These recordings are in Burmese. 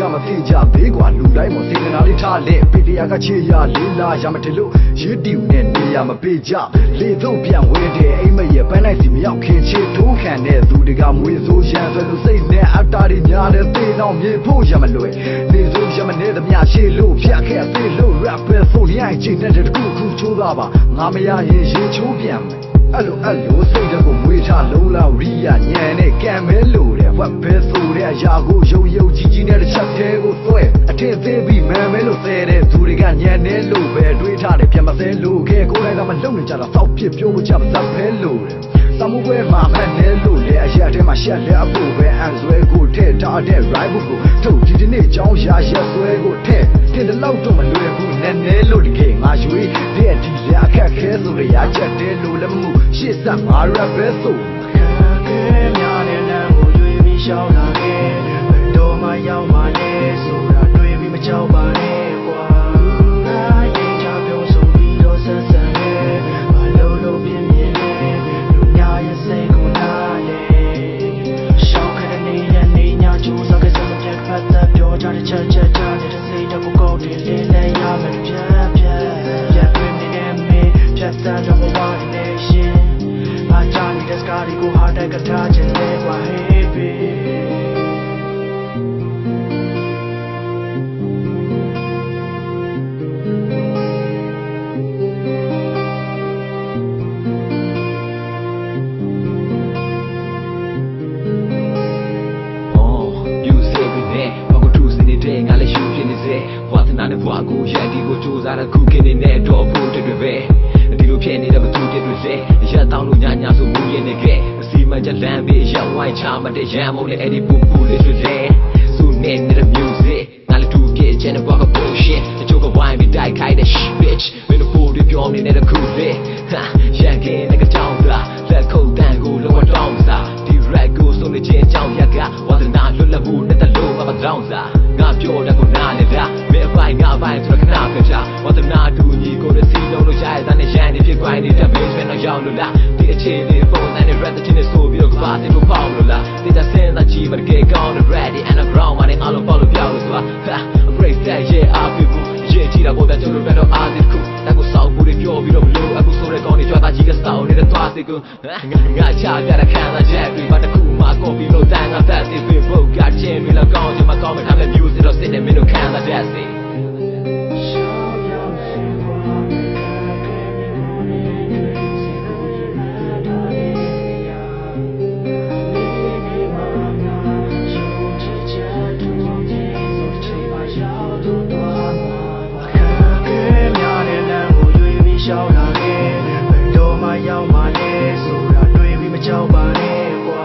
ကမသိကြသေးကွာလူတိုင်းမစေတနာလေးထားလေပေတရားကချေရလေးလာရမထလို့ရစ်တီနဲ့နေရမပေးကြလေတို့ပြန်ဝဲတဲ့အိမ်မရဲ့ပန်းလိုက်စီမရောက်ခင်ချေထိုးခံတဲ့သူတွေကမွေဆိုးရန်ဆိုလို့စိတ်နဲ့အတားတွေများတဲ့သေတော့မြေဖို့ရမလွယ်နေစိုးရမနေသမျှရှေ့လို့ဖြတ်ခဲ့သေးလို့ rap ပဲဆိုရိုင်းချင်တဲ့တခုခုချိုးသားပါငါမရရင်ရေချိုးပြန်မယ်အဲ့လိုစိတ်တကူမွေးထားလုံးလာရိယာညံနဲ့ကံမဲလို့တဲ့ဝက်ပဲဆိုတဲ့အရာကိုယုံကြီးနဲ့တစ်ချက်တည်းကိုသွဲအထင်သေးပြီးမန်မဲလို့ဆဲတဲ့သူတွေကညံနေလို့ပဲတွေးထားတယ်ပြန်မဆဲလို့ခဲကိုယ်တိုင်ကမလုံနေကြတာစောက်ဖြစ်ပြောမချမသက်ပဲလို့တဲ့စမှုပွဲမှာဖက်နေလို့လေအရာထဲမှာရှက်လဲအဖို့ပဲအန်ဆွဲကိုထည့်ထားတဲ့ right ကိုထုတ်ဒီနေ့ကြောင်းရာရက်ဆွဲကိုထည့်တင်တဲ့လောက်တော့မလွယ်ဘူးနဲ့နေလို့တကယ်ငါရွေးတဲ့ဒီလေအခက်ခဲဆိုရရချက်တဲလို့လည်းမှုရှေ့ဆက်ငါ rap ပဲဆိုများတဲ့လမ်းကိုရွေးပြီးရှောင်းလာခဲ့ဘယ်တော့မှရောက်မှလည်းဆိုတာတွေးပြီးမကြောက်ပါနဲ့ကွာငါရင်ချပြောဆိုပြီးတော့ဆက်ဆက်နဲ့မလို့ပြင်းပြင်းနဲ့လူများရဲ့စိတ်ကိုနားလေရှောင်းခတဲ့နေညချိုးစားခဲ့စမပြတ်ဖတ်တဲ့ပြောကြတဲ့ချက်တဲ့စိတ်တကူကောက်တယ်လေးလည်းရမယ်ပြတ်တွင်နေတဲ့မင်းဖြတ်တဲ့တော့ဘာနေရှင်Johnny that's got to go hard like a touch and let my head be Oh you say we there what go to see the day ngale shoot in the say what na ne bwa ko yadi ko choza da ku kin ne do pho de de beဒီလိုဖြစ်နေတဲ့ဘသူတွေလဲရက်တောင်းလို့ညာဆိုဘူးရဲ့နေခဲ့အစီမံချက်လမ်းပြီးရောက်ဝိုင်းချမတဲ့ရန်မုံနဲ့အဲ့ဒီပူလေးတွေလဲစူနေနေတဲ့ music ငါလည်းသူပြည့်ချင်တဲ့ဘာက bullshit အချို့ကဝိုင်းပြီးတိုက်ခိုက်တဲ့ bitch မင်းတို့ပို့တွေပြောနေတဲ့ခုလေဟာရန်ကင်းတဲ့ကြောင်သားလက်ခုပ်တန်းကိုလောတောင်းစားဒီ rap ကိုစုံနေချင်းကြောင်ရက်ကဝါသနာလွတ်လပ်ဖို့နဲ့တလို့မကြောင်စားငါပြောတဲ့ကိုနားလေတာမင်းအပိုင်းငါအပိုင်းဆိုတော့ခဏခဏဝါသနာတူညီကိုလည်းစီလုံးလို့ရတဲ့နဲ့ရန်နေဖြစ်ခွိုင်းနေတဲ့ base ပဲတော့ရောက်လို့လားဒီအခြေလေးပုံစံနဲ့ rap တဲ့နဲ့ဆိုပြီးတော့ကပါတဲ့ကိုပေါက်လို့လားဒီတဲ့စင်သာကြီးမတကယ်ကောင်းတဲ့ ready and ground မှာလည်းငါလုံးပေါ့လို့ပြောလို့ဆိုတာ break that yeah up people ရေးကြည့်တာကိုပဲကျလို့ပဲတော့အားဒီခုတက်ကိုစောက်ဖို့ပြောပြီးတော့မလို့အခုဆိုတဲ့ကောင်းနေကြွားသားကြီးကစောက်နေတဲ့သွားစီကူငါချပြတဲ့ခံစားချက်တွေဘာတစ်ခုမှကောပြီးလို့တန်းတာသက်သေးပြီးဘုတ်ကချင်းပြီးတော့ကောင်းချင်မှကောင်းမှထားတဲ့ music တော့စစ်နေမင်းတို့ခံစားချက်စီရှောင်းလာခဲ့ဘယ်တော့မှရောက်မှလည်းဆိုတာတွေးပြီးမကြောက်ပါနဲ့ကွာ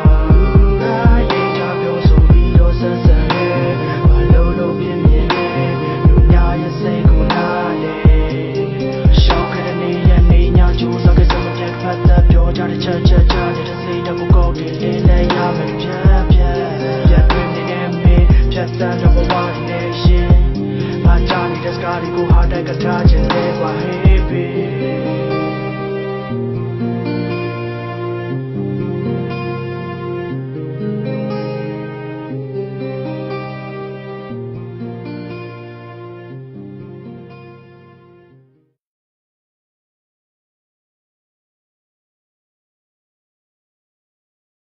ငါရင်ချပြောဆိုပြီးတော့ဆက်ဆက်နဲ့မလို့ပြင်းပြင်းနဲ့လူများရဲ့စိတ်ကိုနားလေရှောင်းခတဲ့နေညချိုးစားခဲ့စမပြတ်ဖတ်တဲ့ပြောကြတဲ့ချက်တဲ့စိတ်တကူကောက်တယ်လေးလည်းရမယ်ပြတ်တွင်နေတဲ့မင်းဖြတ်တဲ့တော့ဘာနေရှင်Johnny that's got to go hard like a touch and let my head be